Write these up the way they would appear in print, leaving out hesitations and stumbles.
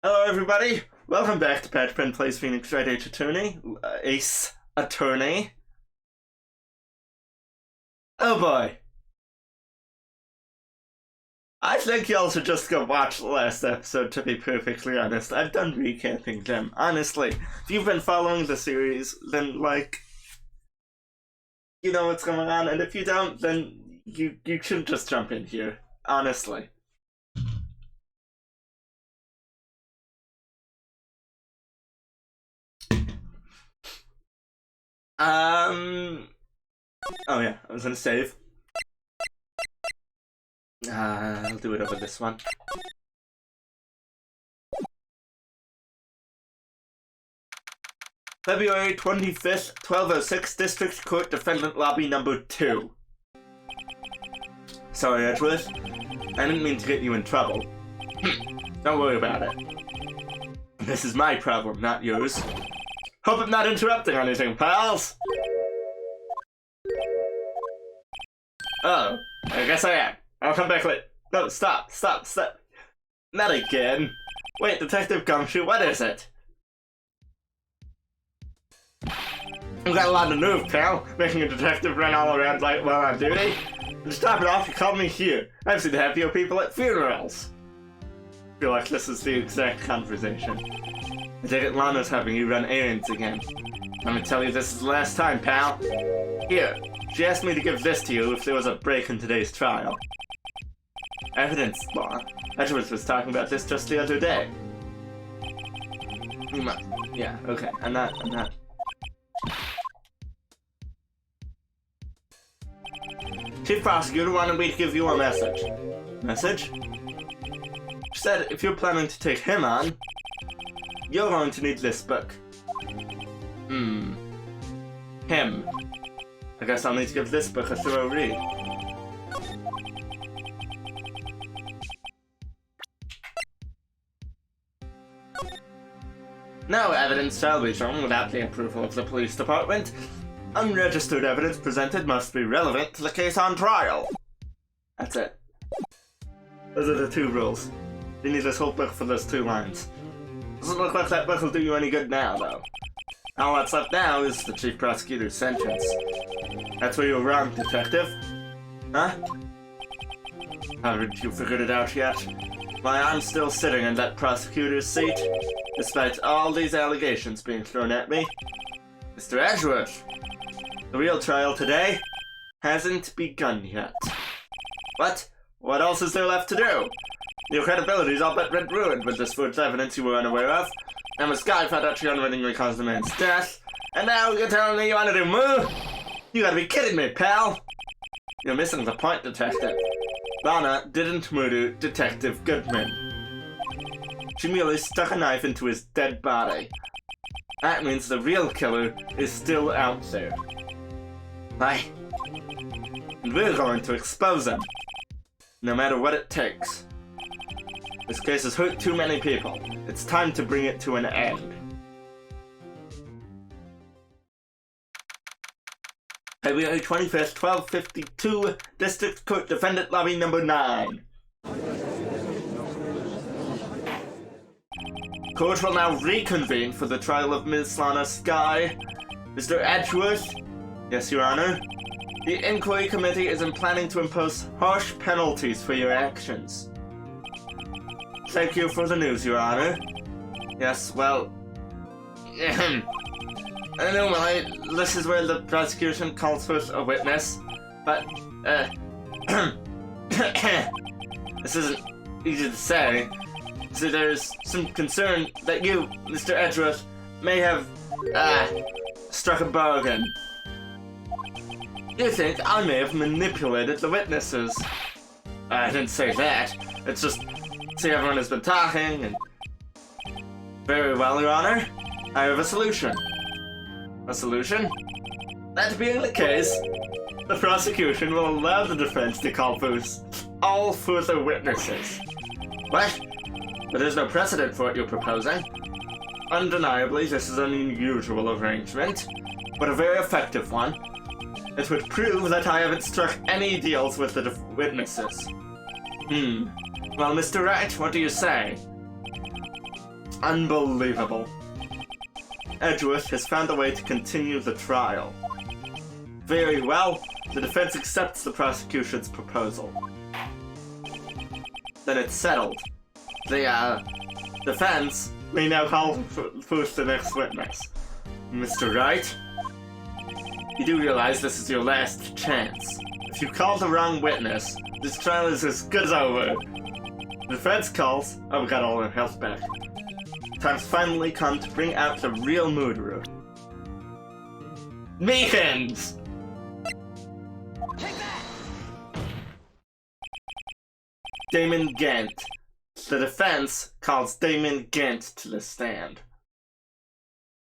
Hello, everybody. Welcome back to Patchpen Plays Phoenix Wright Ace Attorney. Oh boy. I think y'all should just go watch the last episode, to be perfectly honest. I've done recapping them. Honestly, if you've been following the series, then, like, you know what's going on, and if you don't, then you should just jump in here. Honestly. Oh yeah, I was gonna save. I'll do it over this one. February 25th, 12:06, District Court Defendant Lobby number 2. Sorry, Edgeworth. I didn't mean to get you in trouble. Don't worry about it. This is my problem, not yours. Hope I'm not interrupting anything, pals! Oh, I guess I am. I'll come back later. No, stop. Not again. Wait, Detective Gumshoe, what is it? You've got a lot of nerve, pal, making a detective run all around like while on duty. To stop it off, you called me here. I've seen happier people at funerals. I feel like this is the exact conversation. I take it Lana's having you run errands again. I'm gonna tell you this is the last time, pal. Here, she asked me to give this to you if there was a break in today's trial. Evidence law. Edgeworth was talking about this just the other day. Yeah, okay, I'm not. Chief Prosecutor wanted me to give you a message. Message? She said if you're planning to take him on, you're going to need this book. Him. I guess I'll need to give this book a thorough read. No evidence shall be shown without the approval of the police department. Unregistered evidence presented must be relevant to the case on trial. That's it. Those are the 2 rules. You need this whole book for those 2 lines. Doesn't look like that book will do you any good now, though. All that's left now is the Chief Prosecutor's sentence. That's where you're wrong, Detective. Huh? Haven't you figured it out yet? Why I'm still sitting in that prosecutor's seat, despite all these allegations being thrown at me? Mr. Edgeworth, the real trial today hasn't begun yet. What? What else is there left to do? Your credibility's all but ruined with this forged evidence you were unaware of. And when Sky found out she unwittingly caused the man's death, and now you're telling me you want to do more? You gotta be kidding me, pal! You're missing the point, Detective. Lana didn't murder Detective Goodman. She merely stuck a knife into his dead body. That means the real killer is still out there. Aye. And we're going to expose him. No matter what it takes. This case has hurt too many people. It's time to bring it to an end. February 25th, 12:52, District Court Defendant Lobby number 9. Court will now reconvene for the trial of Ms. Lana Sky. Mr. Edgeworth? Yes, Your Honor. The Inquiry Committee isn't planning to impose harsh penalties for your actions. Thank you for the news, Your Honor. Yes, well... Normally, this is where the prosecution calls for a witness, but, this isn't easy to say. So there's some concern that you, Mr. Edgeworth, may have, struck a bargain. You think I may have manipulated the witnesses. I didn't say that. It's just, see, everyone has been talking, and... Very well, Your Honor. I have a solution. A solution? That being the case, the prosecution will allow the defense to call for all further witnesses. What? But there's no precedent for what you're proposing. Undeniably, this is an unusual arrangement, but a very effective one. It would prove that I haven't struck any deals with the witnesses. Well, Mr. Wright, what do you say? Unbelievable. Edgeworth has found a way to continue the trial. Very well, the defense accepts the prosecution's proposal. Then it's settled. The defense may now call forth the next witness. Mr. Wright, you do realize this is your last chance. If you call the wrong witness, this trial is as good as over. The defense calls, oh, we got all our health back. Time's finally come to bring out the real murderer. Meekins! Damon Gant. The defense calls Damon Gant to the stand.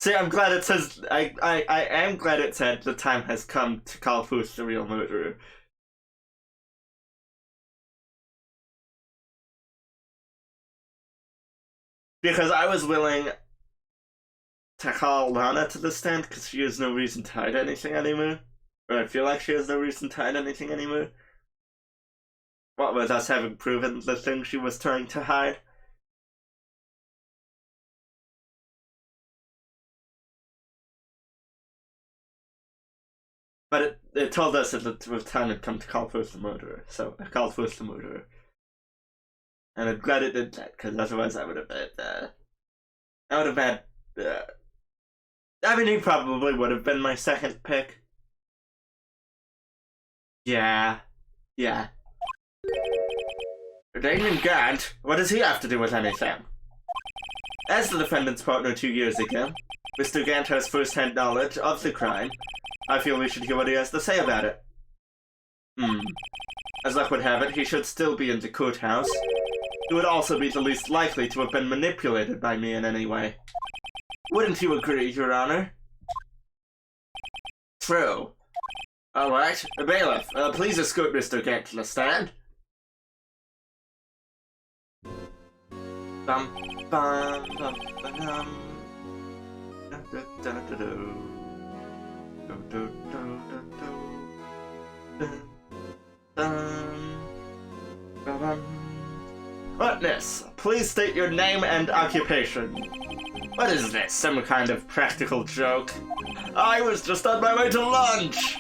See, I'm glad it says, I am glad it said the time has come to call forth the real murderer. Because I was willing to call Lana to the stand because she has no reason to hide anything anymore. Or I feel like she has no reason to hide anything anymore. What with us having proven the thing she was trying to hide? But it told us that the time had come to call forth the murderer, so I called forth the murderer. And I'm glad it did that, because otherwise I would have had, I mean, he probably would have been my second pick. Yeah. Damon Gant, what does he have to do with anything? As the defendant's partner 2 years ago, Mr. Gant has first-hand knowledge of the crime. I feel we should hear what he has to say about it. As luck would have it, he should still be in the courthouse. He would also be the least likely to have been manipulated by me in any way. Wouldn't you agree, Your Honor? True. Alright, bailiff, please escort Mr. Gant to the stand. Witness, please state your name and occupation. What is this, some kind of practical joke? I was just on my way to lunch!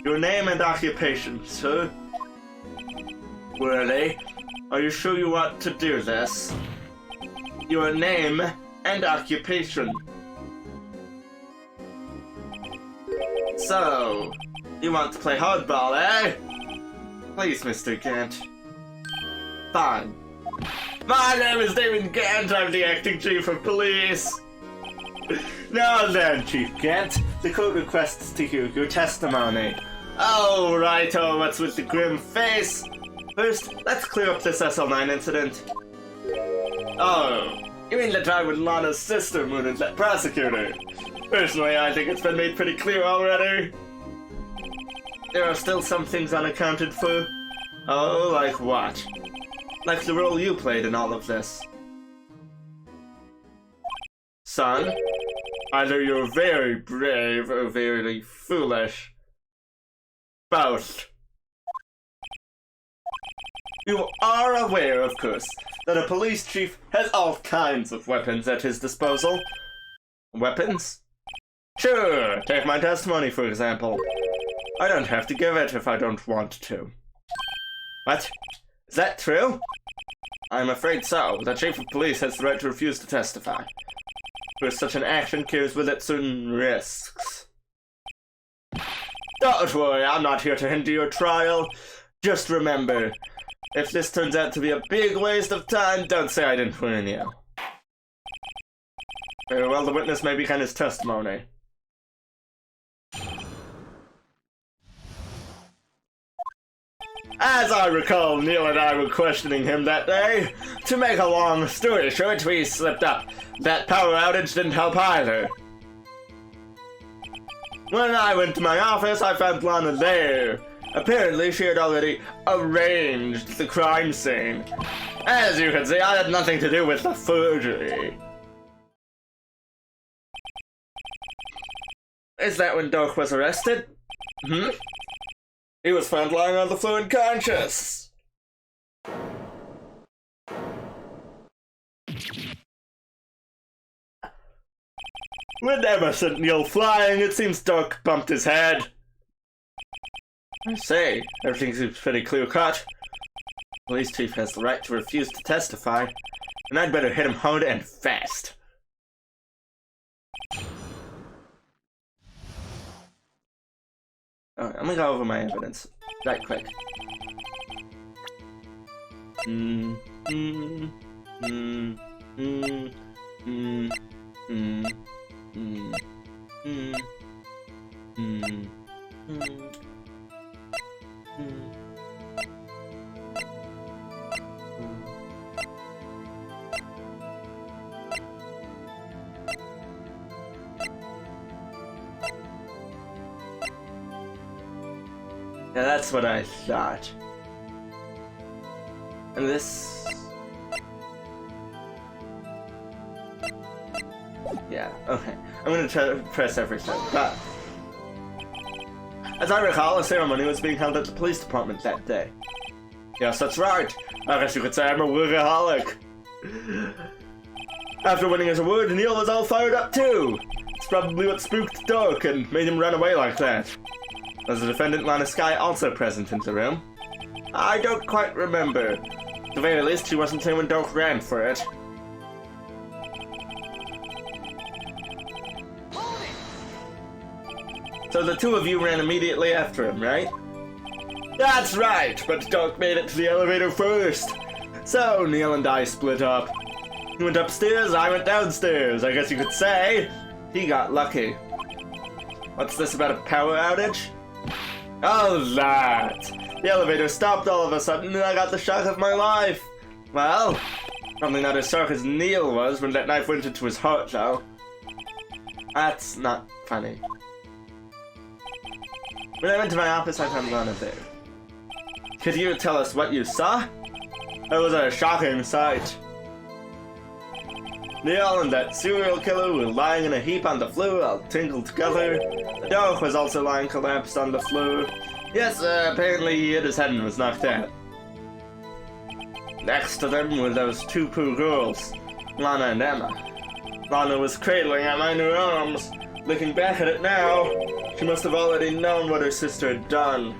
Your name and occupation, sir? Worley, are you sure you want to do this? Your name and occupation. So, you want to play hardball, eh? Please, Mr. Gant. Fine. My name is Damon Gant, I'm the acting chief of police. Now then, Chief Gant, the court requests to hear your testimony. Oh, righto, what's with the grim face? First, let's clear up this SL9 incident. Oh, you mean the time when Lana's sister murdered that prosecutor? Personally, I think it's been made pretty clear already. There are still some things unaccounted for. Oh, like what? Like the role you played in all of this. Son, either you're very brave or very foolish. Both. You are aware, of course, that a police chief has all kinds of weapons at his disposal. Weapons? Sure, take my testimony for example. I don't have to give it if I don't want to. What? Is that true? I'm afraid so. The chief of police has the right to refuse to testify. For such an action carries with it certain risks. Don't worry, I'm not here to hinder your trial. Just remember, if this turns out to be a big waste of time, don't say I didn't warn you. Very well, the witness may begin his testimony. As I recall, Neil and I were questioning him that day. To make a long story short, we slipped up. That power outage didn't help either. When I went to my office, I found Lana there. Apparently, she had already arranged the crime scene. As you can see, I had nothing to do with the forgery. Is that when Doc was arrested? He was found lying on the floor unconscious. With Emerson Neil flying, it seems Doc bumped his head. I say, everything seems pretty clear-cut. Police chief has the right to refuse to testify, and I'd better hit him hard and fast. Alright, I'm gonna go over my evidence. Right quick. Yeah, that's what I thought. And this... Yeah, okay. I'm gonna try to press everything, but... As I recall, a ceremony was being held at the police department that day. Yes, that's right. I guess you could say I'm a workaholic. After winning his award, Neil was all fired up too. It's probably what spooked Doc and made him run away like that. Was the defendant Lana Sky also present in the room? I don't quite remember. At the very least, she wasn't here when Doc ran for it. So the two of you ran immediately after him, right? That's right, but Doc made it to the elevator first. So Neil and I split up. He went upstairs, I went downstairs. I guess you could say he got lucky. What's this about a power outage? Oh, that! The elevator stopped all of a sudden and I got the shock of my life. Well, probably not as shocked as Neil was when that knife went into his heart, though. That's not funny. When I went to my office, I found Lana there. Could you tell us what you saw? It was a shocking sight. Neil and that serial killer were lying in a heap on the floor, all tangled together. The dog was also lying collapsed on the floor. Yes, apparently he hit his head and was knocked out. Next to them were those two poor girls, Lana and Emma. Lana was cradling Emma in her arms. Looking back at it now, she must have already known what her sister had done.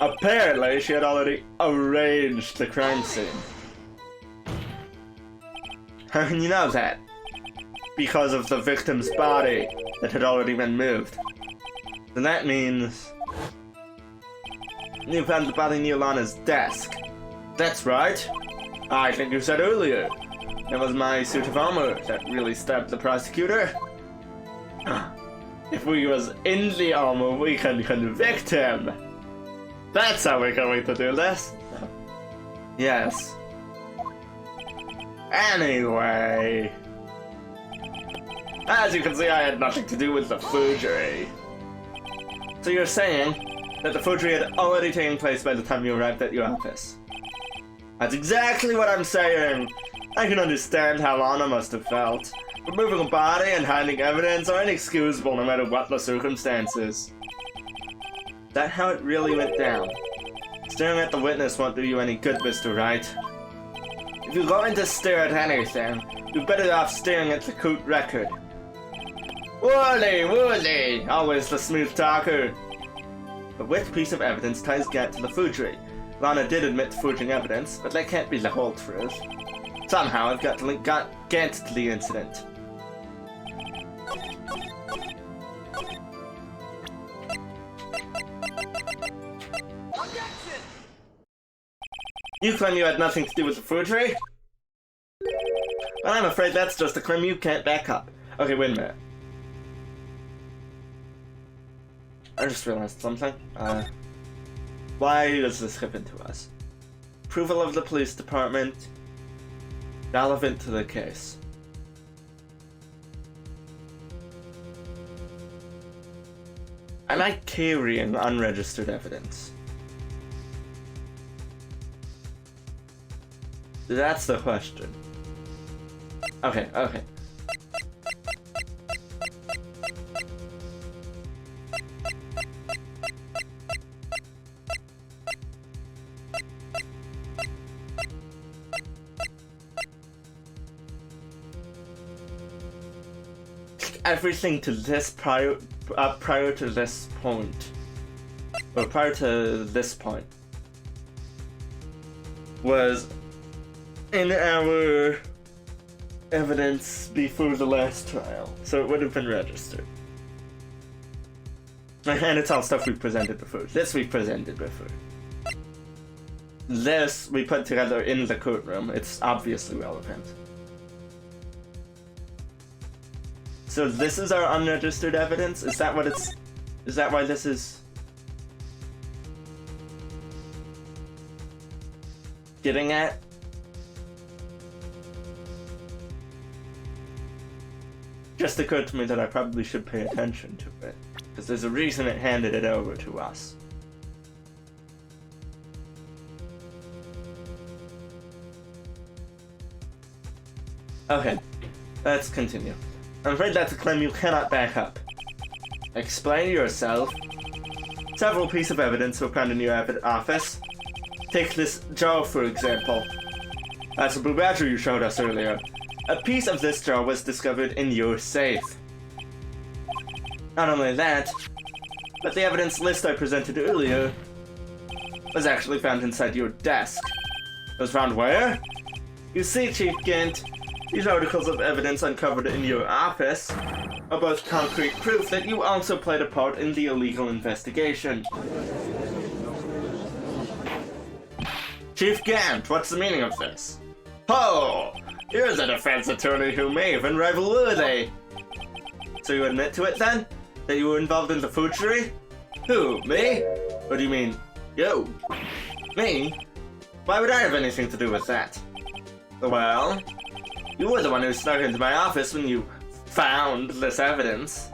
Apparently, she had already arranged the crime scene. How can you know that? Because of the victim's body that had already been moved. Then that means... you found the body near Lana's desk. That's right. I think you said earlier. It was my suit of armor that really stabbed the prosecutor. If we was in the armor, we can convict him. That's how we're going to do this. Yes. Anyway, as you can see, I had nothing to do with the forgery. So you're saying that the forgery had already taken place by the time you arrived at your office? That's exactly what I'm saying. I can understand how Lana must have felt. Removing a body and hiding evidence are inexcusable no matter what the circumstances. Is that how it really went down? Staring at the witness won't do you any good, Mr. Wright. If you're going to stare at anything, you're better off staring at the court record. Woolly! Always the smooth talker. But which piece of evidence ties Gant to the forgery? Lana did admit to forging evidence, but that can't be the whole truth. Somehow I've got to link Gant to the incident. You claim you had nothing to do with the forgery? Well, I'm afraid that's just a claim you can't back up. Okay, wait a minute. I just realized something. Why does this happen to us? Approval of the police department. Relevant to the case. Am I carrying unregistered evidence? That's the question. Okay. everything to this prior to this point, or prior to this point, was in our evidence before the last trial, so it would have been registered. And it's all stuff we presented before. This we presented before. This we put together in the courtroom. It's obviously relevant. So this is our unregistered evidence? Is that what it's... Is that why this is... getting at? Just occurred to me that I probably should pay attention to it, because there's a reason it handed it over to us. Okay, let's continue. I'm afraid that's a claim you cannot back up. Explain yourself. Several pieces of evidence were found in your office. Take this jar, for example. That's a blue badger you showed us earlier. A piece of this jar was discovered in your safe. Not only that, but the evidence list I presented earlier was actually found inside your desk. It was found where? You see, Chief Gint, these articles of evidence uncovered in your office are both concrete proof that you also played a part in the illegal investigation. Chief Gant, what's the meaning of this? Oh, here's a defense attorney who may have been rival-worthy. So you admit to it then? That you were involved in the forgery? Who, me? What do you mean, you? Me? Why would I have anything to do with that? Well, you were the one who snuck into my office when you found this evidence.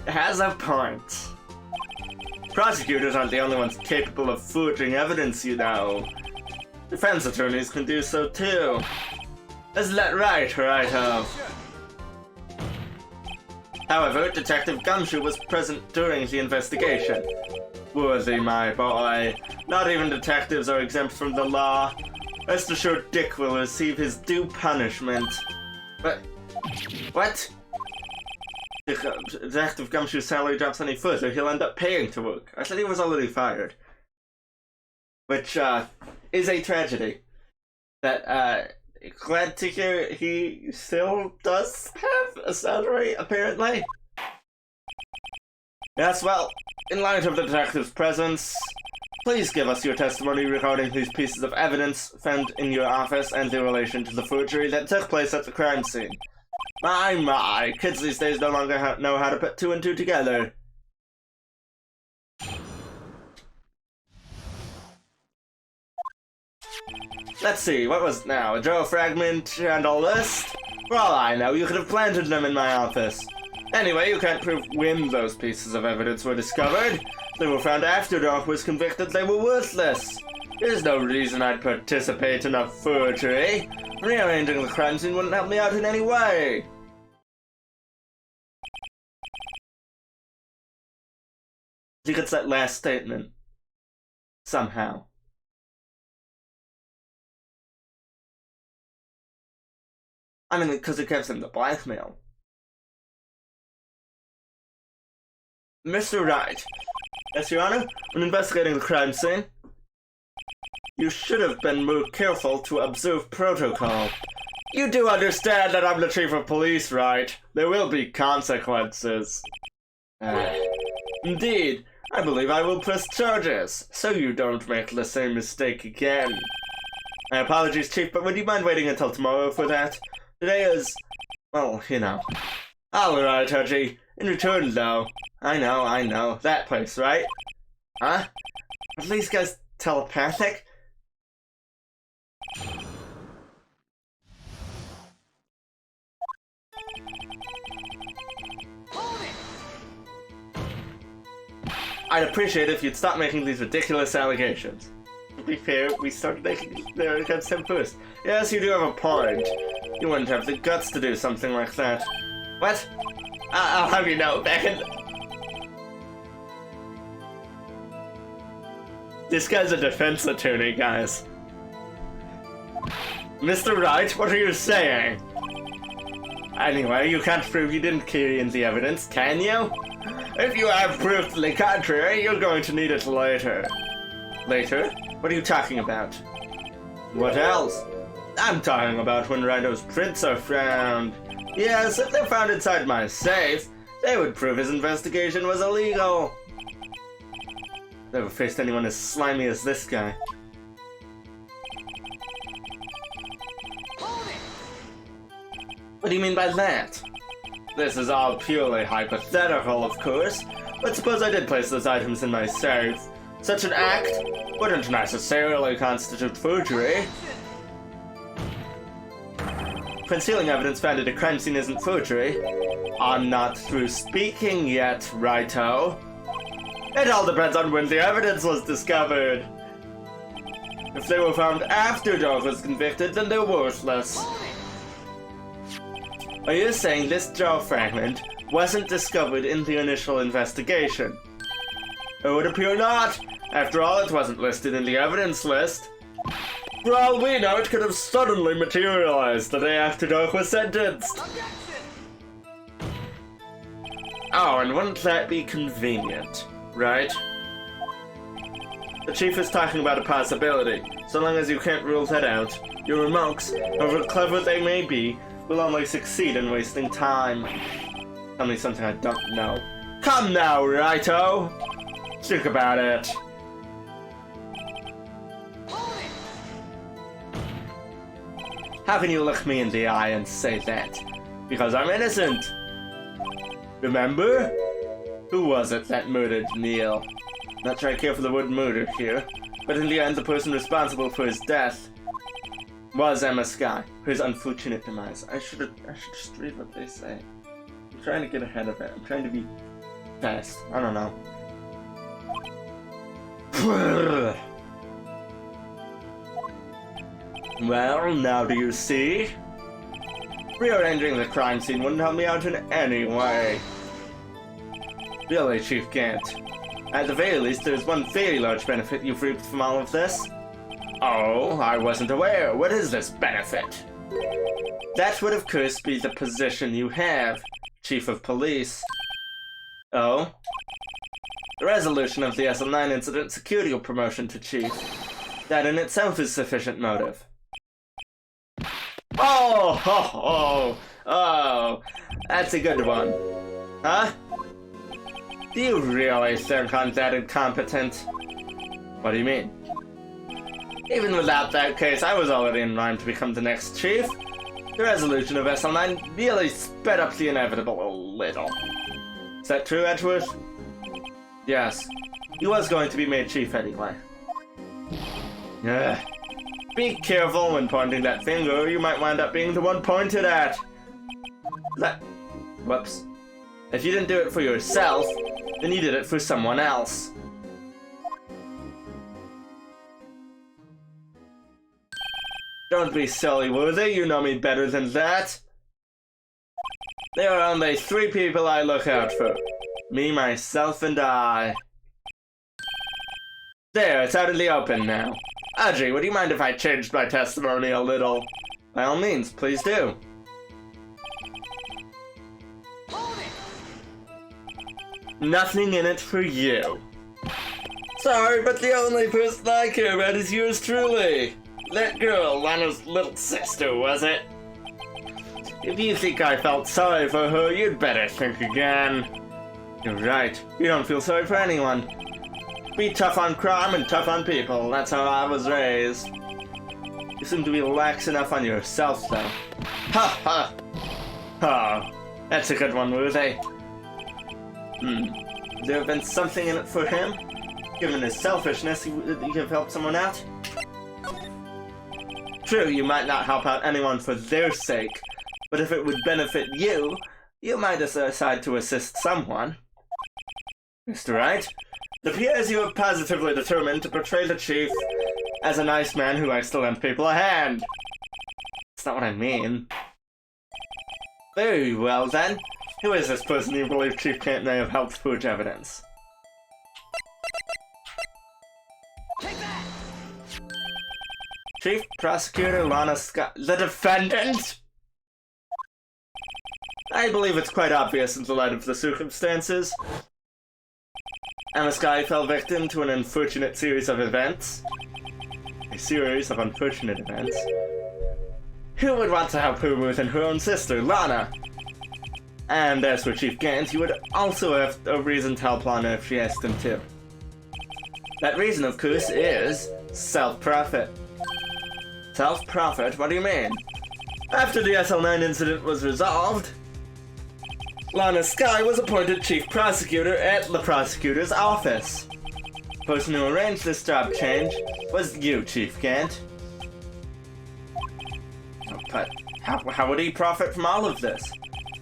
It has a point. Prosecutors aren't the only ones capable of forging evidence, you know. Defense attorneys can do so too. Isn't that right, Righto? However, Detective Gumshoe was present during the investigation. Worthy, my boy. Not even detectives are exempt from the law. Rest assured Dick will receive his due punishment. But... what? If Detective Gumshoe's salary drops any further, he'll end up paying to work. I said he was already fired. Which, is a tragedy. That, glad to hear he still does have a salary, apparently. Yes, well, in light of the detective's presence, please give us your testimony regarding these pieces of evidence found in your office and their relation to the forgery that took place at the crime scene. My, kids these days no longer know how to put two and two together. Let's see, what was it now? A drawer fragment and a list? For all I know, you could have planted them in my office. Anyway, you can't prove when those pieces of evidence were discovered. They were found after Doc was convicted. They were worthless. There's no reason I'd participate in a forgery. Rearranging the crime scene wouldn't help me out in any way. He gets that last statement. Somehow. I mean, because it gives him the blackmail. Mr. Wright. Yes, Your Honor? When investigating the crime scene, you should have been more careful to observe protocol. You do understand that I'm the chief of police, right? There will be consequences. Indeed, I believe I will press charges, so you don't make the same mistake again. My apologies, Chief, but would you mind waiting until tomorrow for that? Today is, well, you know. Alright, Hudgy. In return, though, I know, that place, right? Huh? Are these guys telepathic? I'd appreciate it if you'd stop making these ridiculous allegations. To be fair, we started making them against him first. Yes, you do have a point. You wouldn't have the guts to do something like that. What? I'll have you know, back in... This guy's a defense attorney, guys. Mr. Wright, what are you saying? Anyway, you can't prove you didn't carry in the evidence, can you? If you have proof to the contrary, you're going to need it later. Later? What are you talking about? What else? I'm talking about when Rhino's prints are found. Yes, if they're found inside my safe, they would prove his investigation was illegal. Never faced anyone as slimy as this guy. What do you mean by that? This is all purely hypothetical, of course, but suppose I did place those items in my safe. Such an act wouldn't necessarily constitute forgery. Concealing evidence found at a crime scene isn't forgery. I'm not through speaking yet, righto. It all depends on when the evidence was discovered. If they were found after Dog was convicted, then they're worthless. Are you saying this jaw fragment wasn't discovered in the initial investigation? It would appear not. After all, it wasn't listed in the evidence list. For all we know, it could have suddenly materialized the day after Dog was sentenced. Oh, and wouldn't that be convenient, right? The chief is talking about a possibility. So long as you can't rule that out, your remarks, however clever they may be, will only succeed in wasting time. Tell me something I don't know. Come now, righto! Think about it. How can you look me in the eye and say that? Because I'm innocent. Remember? Who was it that murdered Neil? Not sure I care for the word murder here, but in the end the person responsible for his death was Emma Sky, for his unfortunate demise. I should just read what they say. I'm trying to get ahead of it. I'm trying to be fast. I don't know. Well, now do you see? Rearranging the crime scene wouldn't help me out in any way. Really, Chief Gant. At the very least, there's one very large benefit you've reaped from all of this. Oh, I wasn't aware. What is this benefit? That would, of course, be the position you have, Chief of Police. Oh? The resolution of the SL9 incident secured your promotion to Chief. That in itself is sufficient motive. Oh, ho, ho. Oh, that's a good one. Huh? Do you really think I'm that incompetent? What do you mean? Even without that case, I was already in line to become the next chief. The resolution of SL9 really sped up the inevitable a little. Is that true, Edgeworth? Yes. He was going to be made chief anyway. Ugh. Be careful when pointing that finger, or you might wind up being the one pointed at. Whoops. If you didn't do it for yourself, then you did it for someone else. Don't be silly, Worthy. You know me better than that. There are only 3 people I look out for. Me, myself, and I. There, it's out in the open now. Audrey, would you mind if I changed my testimony a little? By all means, please do. Nothing in it for you. Sorry, but the only person I care about is yours truly. That girl, Lana's little sister, was it? If you think I felt sorry for her, you'd better think again. You're right. You don't feel sorry for anyone. Be tough on crime and tough on people. That's how I was raised. You seem to be lax enough on yourself, though. Ha ha! Oh, that's a good one, Worthy. Would there have been something in it for him? Given his selfishness, he would have helped someone out? True, you might not help out anyone for their sake, but if it would benefit you, you might decide to assist someone. Mr. Wright, it appears you are positively determined to portray the chief as a nice man who likes to lend people a hand. That's not what I mean. Very well, then. Who is this person you believe Chief Kent may have helped forge evidence? Take that! Chief Prosecutor Lana Scott, the defendant? I believe it's quite obvious in the light of the circumstances. Anna Sky fell victim to an unfortunate series of events. A series of unfortunate events. Who would want to help her more than her own sister, Lana? And as for Chief Gant, he would also have a reason to help Lana if she asked him to. That reason, of course, is self-profit. Self-profit? What do you mean? After the SL9 incident was resolved, Lana Sky was appointed Chief Prosecutor at the prosecutor's office. The person who arranged this job change was you, Chief Gant. But how would he profit from all of this?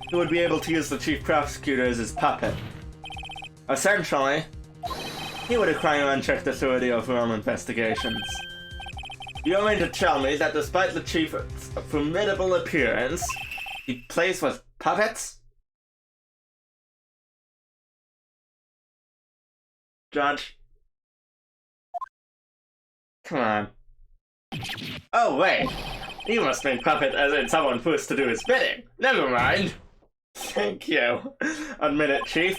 He would be able to use the Chief Prosecutor as his puppet. Essentially, he would acquire unchecked authority over all investigations. You mean to tell me that despite the Chief's formidable appearance, he plays with puppets? Judge? Come on. Oh, wait. You must mean puppet as in someone forced to do his bidding. Never mind. Thank you. Admit it, Chief.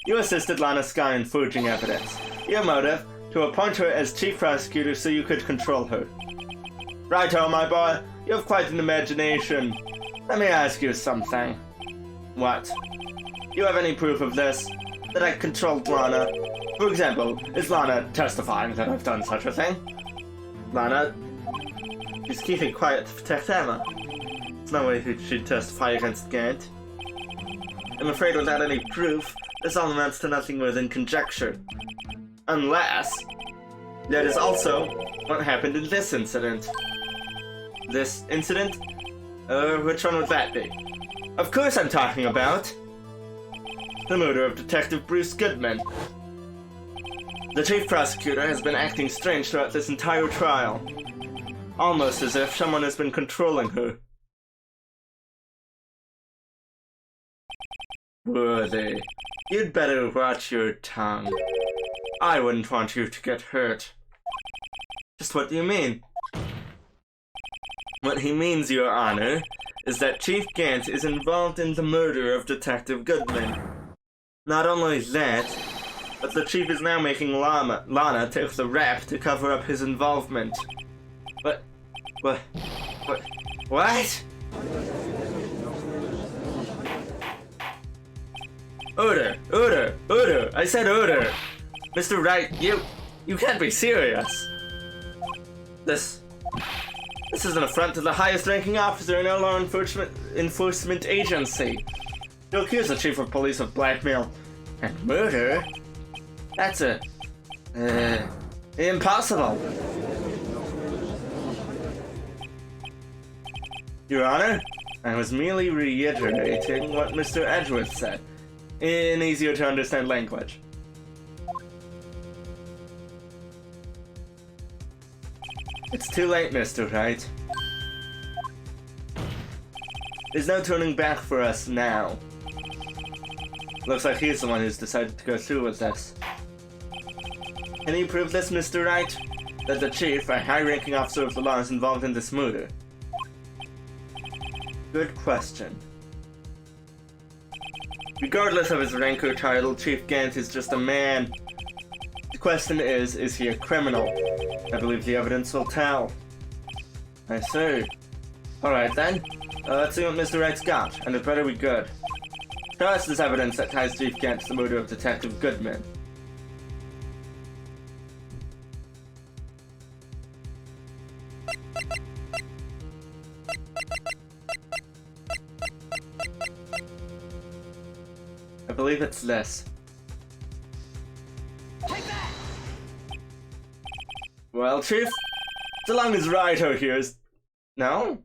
You assisted Lana Sky in forging evidence. Your motive? To appoint her as Chief Prosecutor so you could control her. Righto, my boy. You have quite an imagination. Let me ask you something. What? Do you have any proof of this? That I controlled Lana? For example, is Lana testifying that I've done such a thing? Lana? She's keeping quiet to protect Emma. There's no way she'd testify against Gant. I'm afraid without any proof, this all amounts to nothing more than conjecture. Unless... that is also what happened in this incident. This incident? Which one would that be? Of course I'm talking about the murder of Detective Bruce Goodman. The Chief Prosecutor has been acting strange throughout this entire trial. Almost as if someone has been controlling her. Worthy, you'd better watch your tongue. I wouldn't want you to get hurt. Just what do you mean? What he means, Your Honor, is that Chief Gant is involved in the murder of Detective Goodman. Not only that, but the Chief is now making Lana take the rap to cover up his involvement. What? Order! I said order! Mr. Wright, you can't be serious! This is an affront to the highest ranking officer in our law enforcement agency. You accuse the Chief of Police of blackmail and murder? That's impossible. Your Honor, I was merely reiterating what Mr. Edgeworth said, in easier to understand language. It's too late, Mr. Wright. There's no turning back for us now. Looks like he's the one who's decided to go through with this. Can you prove this, Mr. Wright? That the Chief, a high-ranking officer of the law, is involved in this murder? Good question. Regardless of his rank or title, Chief Gant is just a man. The question is he a criminal? I believe the evidence will tell. I see. Alright then, let's see what Mr. Wright's got, and it better be good. Show us this evidence that ties Chief Gant to the murder of Detective Goodman. I believe it's this. Take that! Well, Chief, so long as Righto here is... No?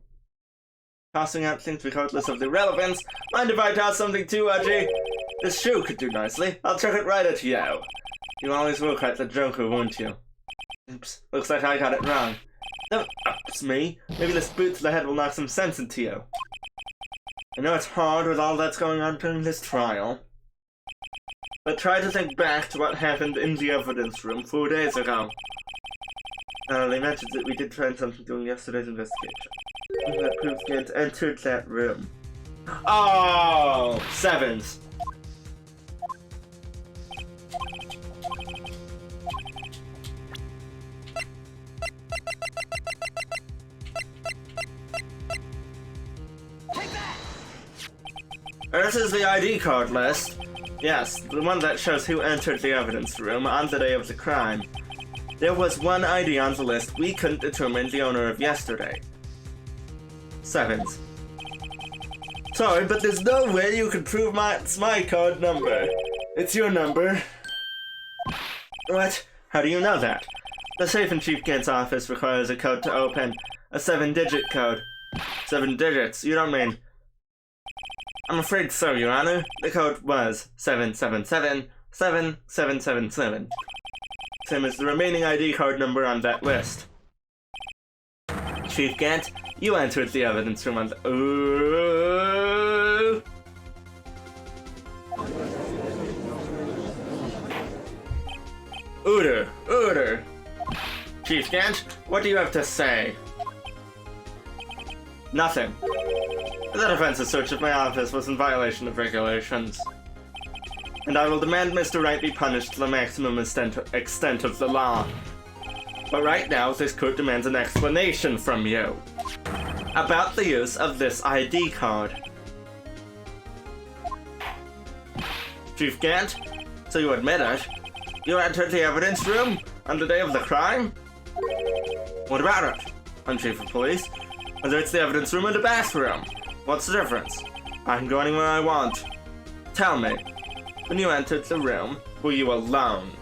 Tossing out things regardless of their relevance. Mind if I toss something too, Udgy? This shoe could do nicely. I'll chuck it right at you. You always will quite the joker, won't you? Oops, looks like I got it wrong. No, it's me. Maybe this boot to the head will knock some sense into you. I know it's hard with all that's going on during this trial. But try to think back to what happened in the evidence room 4 days ago. They mentioned that we did find something during yesterday's investigation. That proves Gant entered that room. Oh, sevens. Take that! This is the ID card list. Yes, the one that shows who entered the evidence room on the day of the crime. There was one ID on the list we couldn't determine the owner of yesterday. Sevens. Sorry, but there's no way you can prove it's my card number. It's your number. What? How do you know that? The safe in Chief Gant's office requires a code to open. A 7-digit code. 7 digits, you don't mean... I'm afraid so, Your Honor. The code was 777-7777. Same as the remaining ID card number on that list. Chief Gant, you entered the evidence room on the... Ooh. Order. Chief Gant, what do you have to say? Nothing. The defense's search of my office was in violation of regulations. And I will demand Mr. Wright be punished to the maximum extent of the law. But right now, this court demands an explanation from you about the use of this ID card. Chief Gant, so you admit it? You entered the evidence room on the day of the crime? What about it? I'm Chief of Police. Whether it's the evidence room or the bathroom, what's the difference? I can go anywhere I want. Tell me, when you entered the room, were you alone?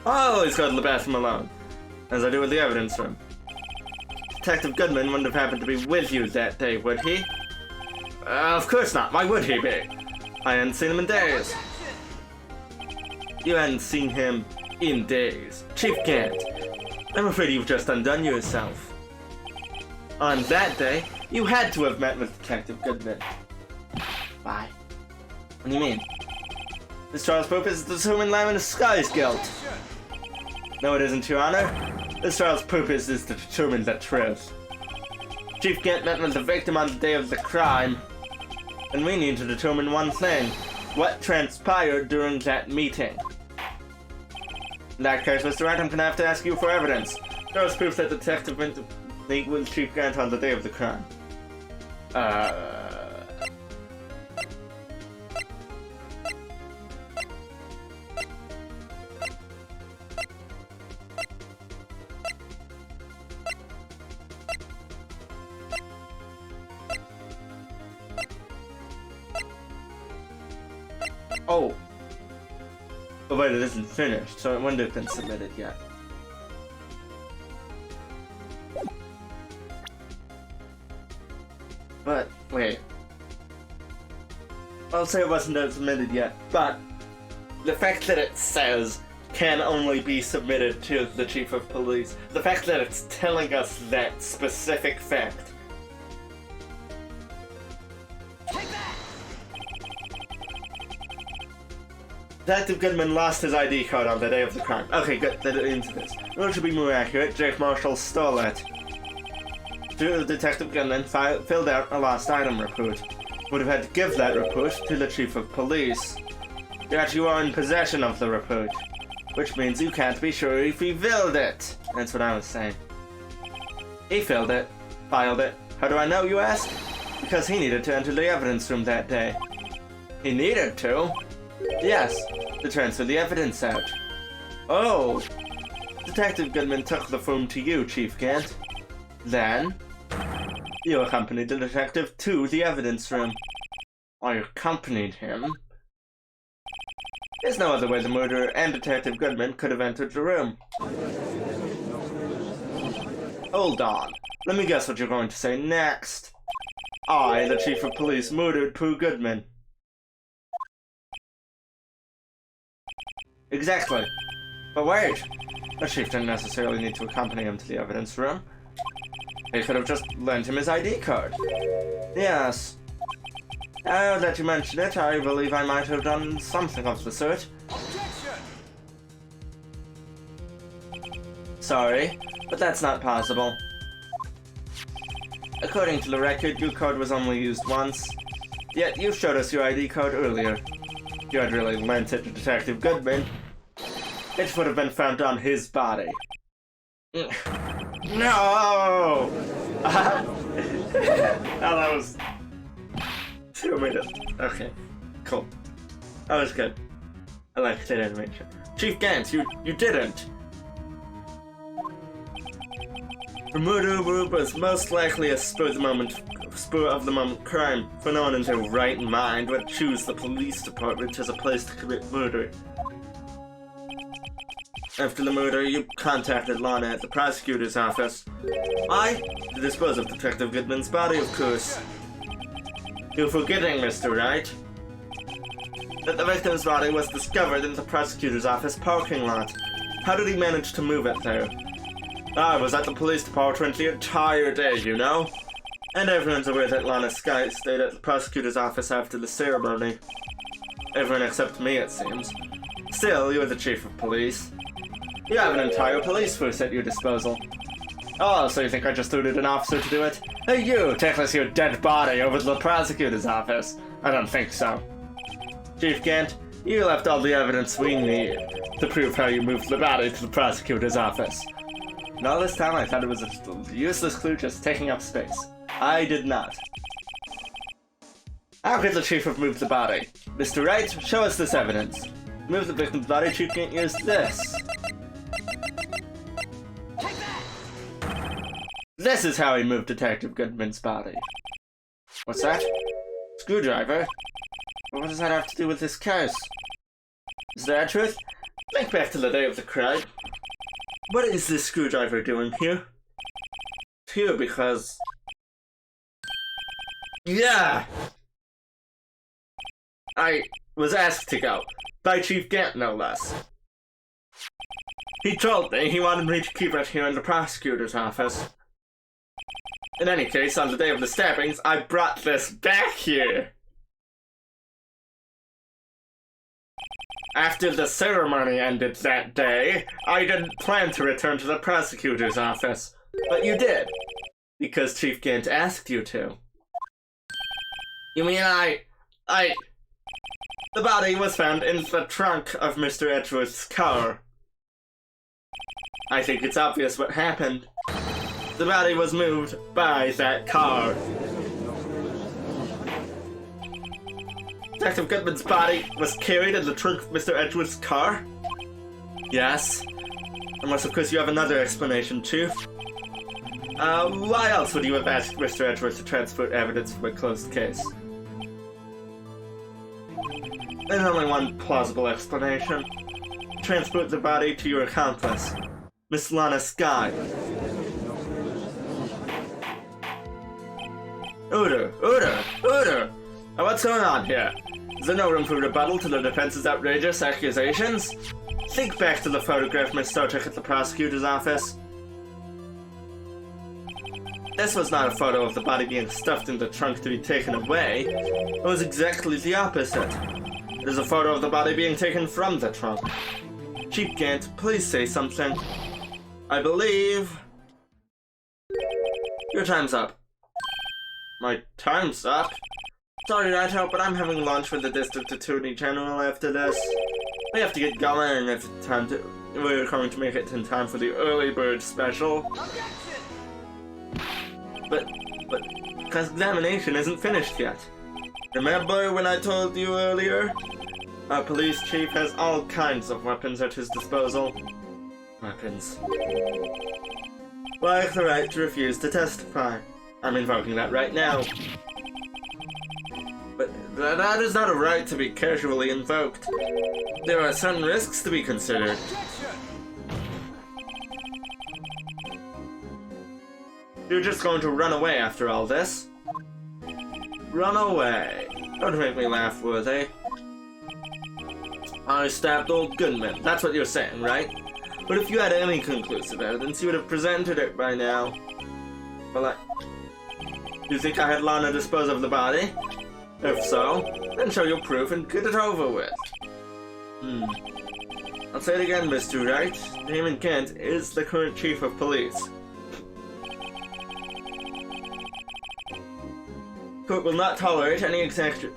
I always go to the bathroom alone, as I do with the evidence room. Detective Goodman wouldn't have happened to be with you that day, would he? Of course not. Why would he be? I hadn't seen him in days. You hadn't seen him in days. Chief Gant, I'm afraid you've just undone yourself. On that day, you had to have met with Detective Goodman. Why? What do you mean? This trial's purpose is to determine Lamb and Sky's guilt. No, it isn't, Your Honor. This trial's purpose is to determine the truth. Chief Gant met with the victim on the day of the crime, and we need to determine one thing. What transpired during that meeting? In that case, Mr. Wright, I'm gonna have to ask you for evidence. There was proof that the detective went to meet with Chief Gant on the day of the crime. Oh. Oh wait, it isn't finished, so it wouldn't have been submitted yet. But, wait. I'll say it wasn't submitted yet, but the fact that it says can only be submitted to the Chief of Police, the fact that it's telling us that specific fact. Take that! Detective Goodman lost his ID card on the day of the crime. Okay, good, that into this. Or to be more accurate, Jake Marshall stole it. Detective Goodman filled out a lost item report. Would have had to give that report to the Chief of Police. Yet you are in possession of the report, which means you can't be sure if he filled it. That's what I was saying. He filled it, filed it. How do I know, you ask? Because he needed to enter the evidence room that day. He needed to? Yes, to transfer the evidence out. Oh! Detective Goodman took the form to you, Chief Gant. Then, you accompanied the detective to the evidence room. I accompanied him? There's no other way the murderer and Detective Goodman could have entered the room. Hold on. Let me guess what you're going to say next. I, the Chief of Police, murdered Prue Goodman. Exactly. But wait. The Chief didn't necessarily need to accompany him to the evidence room. He could have just lent him his ID card. Yes. Now that you mention it, I believe I might have done something of the sort. Objection! Sorry, but that's not possible. According to the record, your code was only used once. Yet you showed us your ID code earlier. If you had really lent it to Detective Goodman, it would have been found on his body. No! That was 2 minutes. Okay, cool. That was good. I liked that animation. Chief Gantz, you didn't! The murder was most likely a spur of the moment crime, for no one in their right mind would choose the police department as a place to commit murder. After the murder, you contacted Lana at the prosecutor's office. Why? To dispose of Detective Goodman's body, of course. You're forgetting, Mr. Wright, that the victim's body was discovered in the prosecutor's office parking lot. How did he manage to move it there? I was at the police department the entire day, you know? And everyone's aware that Lana Sky stayed at the prosecutor's office after the ceremony. Everyone except me, it seems. Still, you're the chief of police. You have an entire police force at your disposal. Oh, so you think I just ordered an officer to do it? Hey, you, take us your dead body over to the prosecutor's office. I don't think so. Chief Gant, you left all the evidence we need to prove how you moved the body to the prosecutor's office. And all this time I thought it was a useless clue just taking up space. I did not. How could the chief have moved the body? Mr. Wright, show us this evidence. To move the victim's body, Chief Gant used this. This is how he moved Detective Goodman's body. What's that? Screwdriver? What does that have to do with this case? Is that truth? Think back to the day of the crime. What is this screwdriver doing here? It's here because... Yeah! I was asked to go. By Chief Gant, no less. He told me he wanted me to keep it here in the prosecutor's office. In any case, on the day of the stabbings, I brought this back here. After the ceremony ended that day, I didn't plan to return to the prosecutor's office. But you did. Because Chief Gant asked you to. You mean The body was found in the trunk of Mr. Edgeworth's car. I think it's obvious what happened. The body was moved by that car. Detective Goodman's body was carried in the trunk of Mr. Edgeworth's car? Yes. Unless, of course, you have another explanation, Chief. Why else would you have asked Mr. Edgeworth to transport evidence from a closed case? There's only one plausible explanation. Transport the body to your accomplice, Miss Lana Sky. Order! What's going on here? Is there no room for rebuttal to the defense's outrageous accusations? Think back to the photograph Miss Stowe took at the prosecutor's office. This was not a photo of the body being stuffed in the trunk to be taken away. It was exactly the opposite. It is a photo of the body being taken from the trunk. Chief Gant, please say something. I believe... Your time's up. My time's up? Sorry, Wright, but I'm having lunch with the District Attorney General after this. We have to get going if time to... We're going to make it in time for the early bird special. But cross-examination isn't finished yet. Remember when I told you earlier? Our police chief has all kinds of weapons at his disposal. Weapons. Like the right to refuse to testify. I'm invoking that right now. But that is not a right to be casually invoked. There are certain risks to be considered. You're just going to run away after all this? Run away. Don't make me laugh, Worthy. I stabbed old Goodman. That's what you're saying, right? But if you had any conclusive evidence, you would have presented it by now. Well, you think I had Lana dispose of the body? If so, then show your proof and get it over with. I'll say it again, Mr. Wright. Damon Kent is the current chief of police. Court will not tolerate any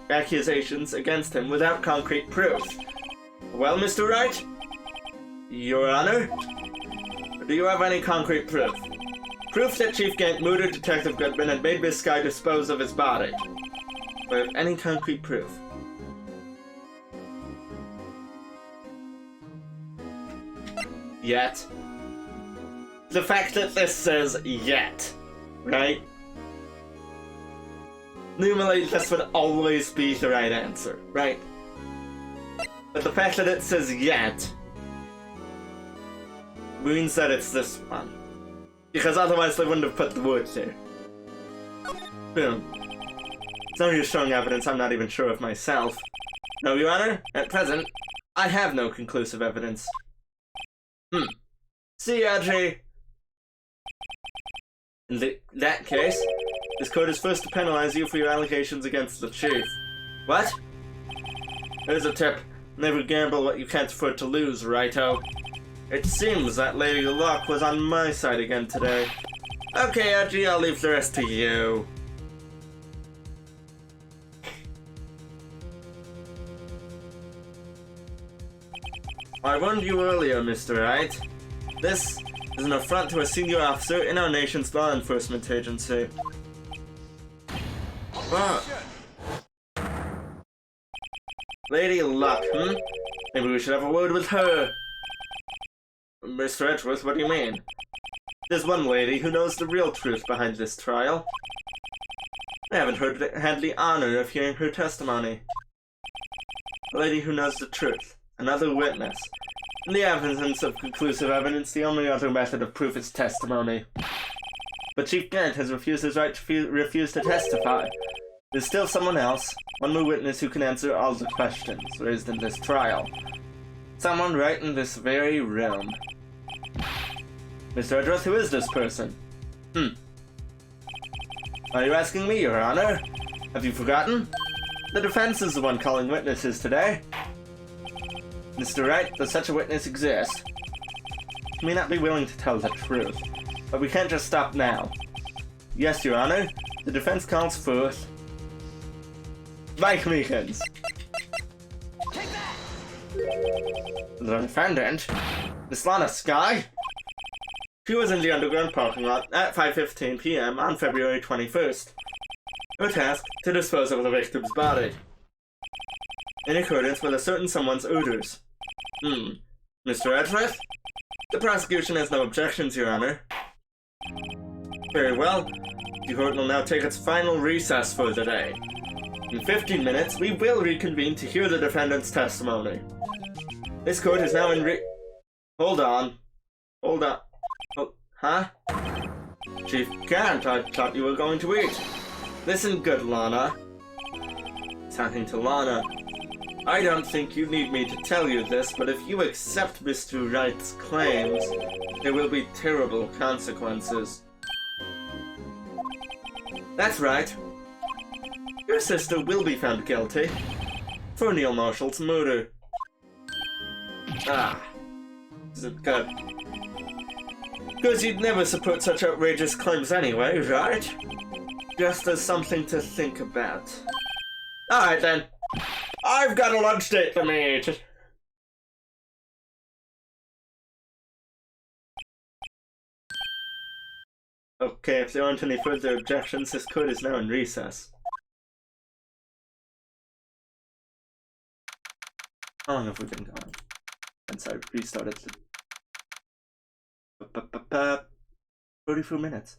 accusations against him without concrete proof. Well, Mr. Wright? Your Honor? Do you have any concrete proof? Proof that Chief Gant murdered Detective Goodman and made Miss Sky dispose of his body. Do you have any concrete proof? Yet. The fact that this says yet, right? Normally, this would always be the right answer, right? But the fact that it says yet means that it's this one. Because otherwise they wouldn't have put the word there. Boom. It's no use showing evidence I'm not even sure of myself. No, Your Honor, at present, I have no conclusive evidence. See, Audrey. In that case, this court is first to penalize you for your allegations against the chief. What? Here's a tip. Never gamble what you can't afford to lose, righto. It seems that Lady Luck was on my side again today. Okay, Audrey, I'll leave the rest to you. I warned you earlier, Mr. Wright. This is an affront to a senior officer in our nation's law enforcement agency. Ah. Lady Luck, Maybe we should have a word with her. Mr. Edgeworth, what do you mean? There's one lady who knows the real truth behind this trial. I haven't had the honor of hearing her testimony. A lady who knows the truth. Another witness. In the absence of conclusive evidence, the only other method of proof is testimony. But Chief Gant has refused his right to refuse to testify. There's still someone else, one more witness who can answer all the questions raised in this trial. Someone right in this very room. Mr. Edgeworth, who is this person? Are you asking me, Your Honor? Have you forgotten? The defense is the one calling witnesses today. Mr. Wright, does such a witness exist? You may not be willing to tell the truth, but we can't just stop now. Yes, Your Honor, the defense calls forth Mike Meekins. Take that! The defendant, Miss Lana Sky. She was in the underground parking lot at 5:15 p.m. on February 21st. Her task, to dispose of the victim's body. In accordance with a certain someone's orders. Mr. Edgeworth? The prosecution has no objections, Your Honor. Very well. The court will now take its final recess for the day. In 15 minutes, we will reconvene to hear the defendant's testimony. This court is now in Hold on. Hold on. Oh, huh? Chief Gant, I thought you were going to eat. Listen good, Lana. Talking to Lana. I don't think you need me to tell you this, but if you accept Mr. Wright's claims, there will be terrible consequences. That's right. Your sister will be found guilty for Neil Marshall's murder. Ah. Isn't good. Because you'd never support such outrageous claims anyway, right? Just as something to think about. Alright then. I've got a lunch date to meet. Okay, if there aren't any further objections, this court is now in recess. How long have we been gone? Since I restarted the... 34 minutes.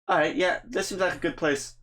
Alright, yeah, this seems like a good place.